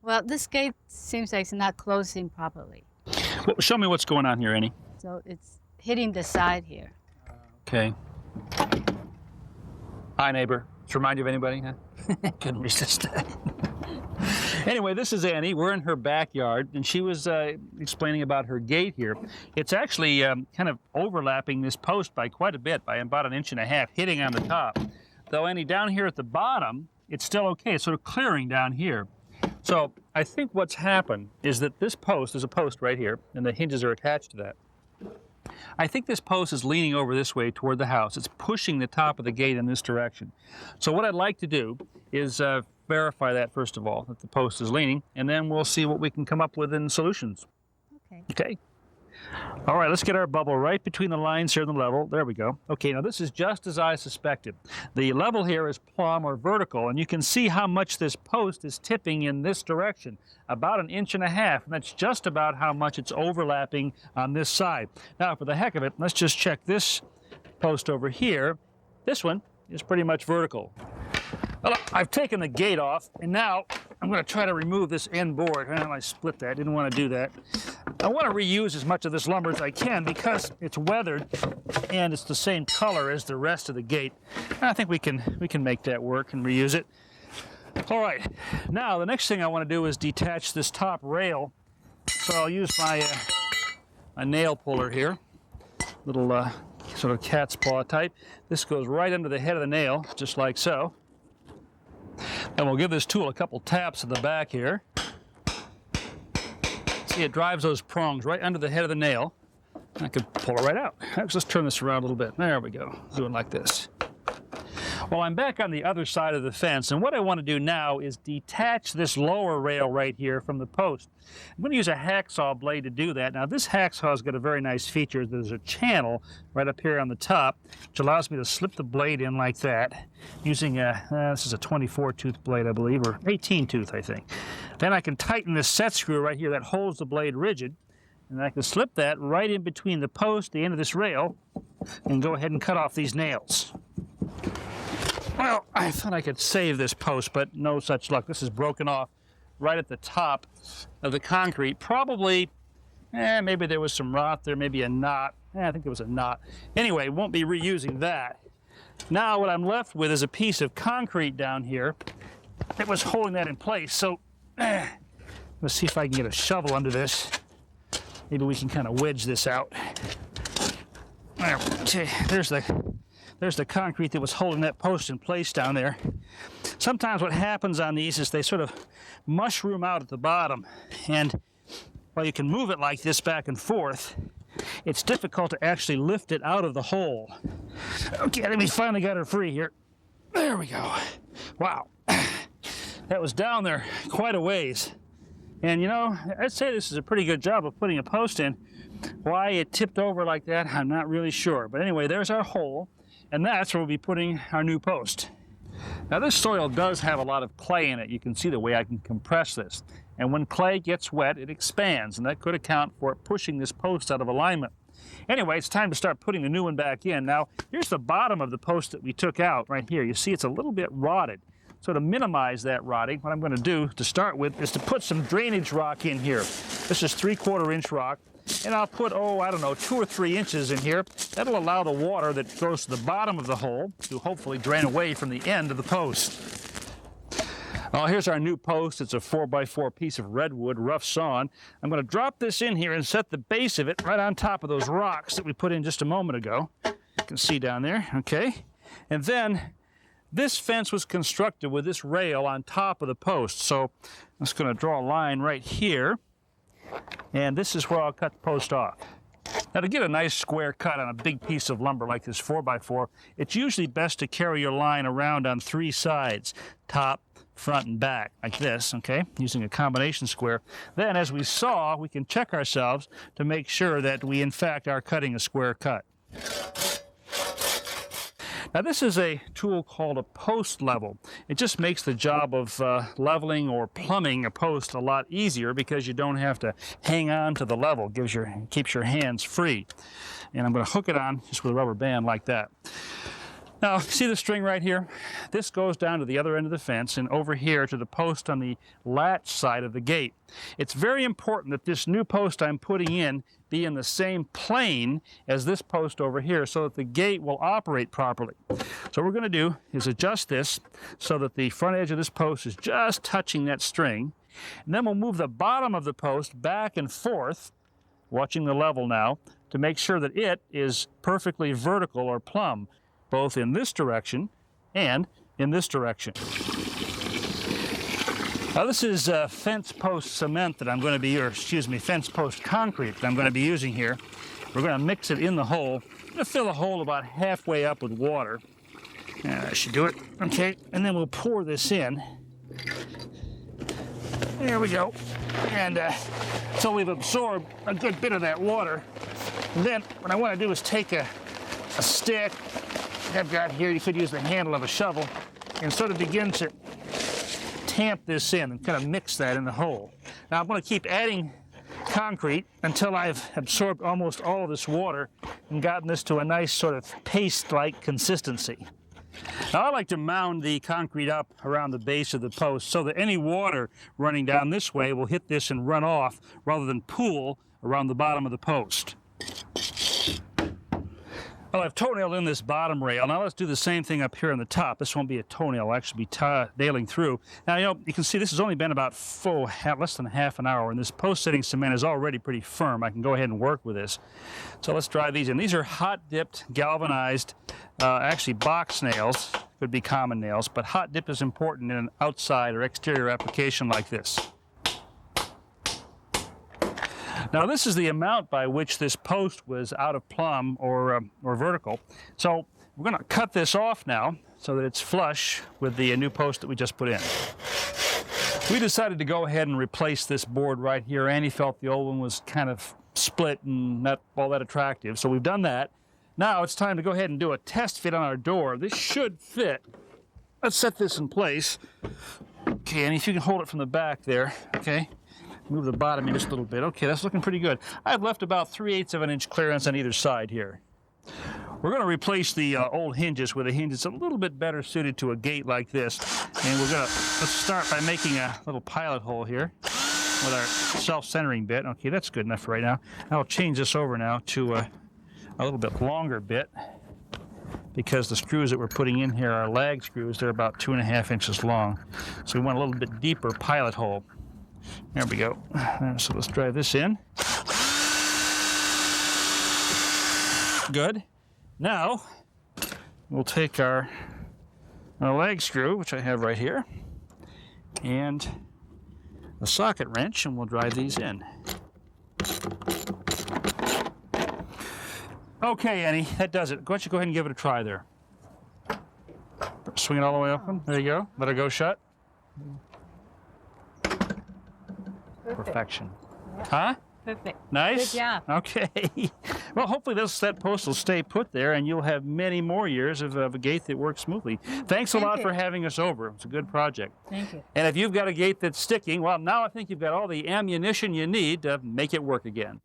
Well, this gate seems like it's not closing properly. Well, show me what's going on here, Annie. So it's hitting the side here. Okay. Hi, neighbor. Does it remind you of anybody? Huh? Couldn't resist that. Anyway, this is Annie. We're in her backyard, and she was explaining about her gate here. It's actually kind of overlapping this post by quite a bit, by about 1.5 inches, hitting on the top. Though, Annie, down here at the bottom, it's still okay. It's sort of clearing down here. So I think what's happened is that this post, there's a post right here, and the hinges are attached to that. I think this post is leaning over this way toward the house. It's pushing the top of the gate in this direction. So what I'd like to do is verify that, first of all, that the post is leaning, and then we'll see what we can come up with in solutions. Okay. Okay? All right, let's get our bubble right between the lines here and the level. There we go. Okay, now this is just as I suspected. The level here is plumb or vertical, and you can see how much this post is tipping in this direction, about 1.5 inches, and that's just about how much it's overlapping on this side. Now, for the heck of it, let's just check this post over here. This one is pretty much vertical. Well, I've taken the gate off, and now I'm going to try to remove this end board. I split that. Didn't want to do that. I want to reuse as much of this lumber as I can because it's weathered and it's the same color as the rest of the gate. I think we can make that work and reuse it. All right. Now the next thing I want to do is detach this top rail. So I'll use my nail puller here, little sort of cat's paw type. This goes right under the head of the nail, just like so. And we'll give this tool a couple taps at the back here. See, it drives those prongs right under the head of the nail. I could pull it right out. Let's turn this around a little bit. There we go. Do it like this. Well, I'm back on the other side of the fence, and what I want to do now is detach this lower rail right here from the post. I'm going to use a hacksaw blade to do that. Now, this hacksaw's got a very nice feature. There's a channel right up here on the top, which allows me to slip the blade in like that, using this is a 24-tooth blade, I believe, or 18-tooth, I think. Then I can tighten this set screw right here that holds the blade rigid, and I can slip that right in between the post, the end of this rail, and go ahead and cut off these nails. Well, I thought I could save this post, but no such luck. This is broken off right at the top of the concrete. Probably, maybe there was some rot there, maybe a knot. I think there was a knot. Anyway, won't be reusing that. Now what I'm left with is a piece of concrete down here that was holding that in place. So let's see if I can get a shovel under this. Maybe we can kind of wedge this out. Okay, there's the concrete that was holding that post in place down there. Sometimes what happens on these is they sort of mushroom out at the bottom, and while you can move it like this back and forth, it's difficult to actually lift it out of the hole. Okay, I think we finally got her free here. There we go. Wow. That was down there quite a ways. And you know, I'd say this is a pretty good job of putting a post in. Why it tipped over like that, I'm not really sure. But anyway, there's our hole. And that's where we'll be putting our new post. Now this soil does have a lot of clay in it. You can see the way I can compress this. And when clay gets wet, it expands, and that could account for it pushing this post out of alignment. Anyway, it's time to start putting the new one back in. Now, here's the bottom of the post that we took out right here. You see it's a little bit rotted. So to minimize that rotting, what I'm going to do to start with is to put some drainage rock in here. This is 3/4 inch rock. And I'll put, 2 or 3 inches in here. That'll allow the water that goes to the bottom of the hole to hopefully drain away from the end of the post. Well, here's our new post. It's a 4x4 piece of redwood, rough sawn. I'm going to drop this in here and set the base of it right on top of those rocks that we put in just a moment ago. You can see down there, okay? And then this fence was constructed with this rail on top of the post. So I'm just going to draw a line right here. And this is where I'll cut the post off. Now to get a nice square cut on a big piece of lumber like this 4x4, it's usually best to carry your line around on 3 sides, top, front, and back, like this, okay, using a combination square. Then, as we saw, we can check ourselves to make sure that we, in fact, are cutting a square cut. Now this is a tool called a post level. It just makes the job of leveling or plumbing a post a lot easier because you don't have to hang on to the level. Keeps your hands free. And I'm going to hook it on just with a rubber band like that. Now, see the string right here? This goes down to the other end of the fence and over here to the post on the latch side of the gate. It's very important that this new post I'm putting in be in the same plane as this post over here so that the gate will operate properly. So what we're going to do is adjust this so that the front edge of this post is just touching that string. And then we'll move the bottom of the post back and forth, watching the level now, to make sure that it is perfectly vertical or plumb, both in this direction and in this direction. Now this is fence post cement that I'm going to be, or excuse me, fence post concrete that I'm going to be using here. We're going to mix it in the hole. I'm going to fill the hole about halfway up with water. And that should do it. Okay, and then we'll pour this in. There we go. And so we've absorbed a good bit of that water. And then what I want to do is take a stick I've got here, you could use the handle of a shovel, and sort of begin to tamp this in and kind of mix that in the hole. Now I'm going to keep adding concrete until I've absorbed almost all of this water and gotten this to a nice sort of paste-like consistency. Now I like to mound the concrete up around the base of the post so that any water running down this way will hit this and run off rather than pool around the bottom of the post. Well, I've toenailed in this bottom rail. Now let's do the same thing up here on the top. This won't be a toenail, it'll actually be nailing through. Now, you can see this has only been about less than half an hour, and this post-setting cement is already pretty firm. I can go ahead and work with this. So let's drive these in. These are hot-dipped, galvanized, actually box nails. Could be common nails, but hot dip is important in an outside or exterior application like this. Now this is the amount by which this post was out of plumb or vertical. So we're going to cut this off now so that it's flush with the new post that we just put in. We decided to go ahead and replace this board right here. Annie felt the old one was kind of split and not all that attractive, so we've done that. Now it's time to go ahead and do a test fit on our door. This should fit. Let's set this in place. Okay, Annie, if you can hold it from the back there, okay? Move the bottom in just a little bit. Okay, that's looking pretty good. I've left about 3/8 of an inch clearance on either side here. We're going to replace the old hinges with a hinge that's a little bit better suited to a gate like this. And let's start by making a little pilot hole here with our self-centering bit. Okay, that's good enough for right now. I'll change this over now to a little bit longer bit because the screws that we're putting in here are lag screws. They're about 2.5 inches long. So we want a little bit deeper pilot hole. There we go. So let's drive this in. Good. Now, we'll take our lag screw, which I have right here, and a socket wrench, and we'll drive these in. Okay, Annie, that does it. Why don't you go ahead and give it a try there. Swing it all the way open. There you go. Let it go shut. Perfection. Huh? Perfect. Nice? Good job. Okay. Well, hopefully that post will stay put there and you'll have many more years of a gate that works smoothly. Thanks a lot for having us over. It's a good project. Thank you. And if you've got a gate that's sticking, well, now I think you've got all the ammunition you need to make it work again.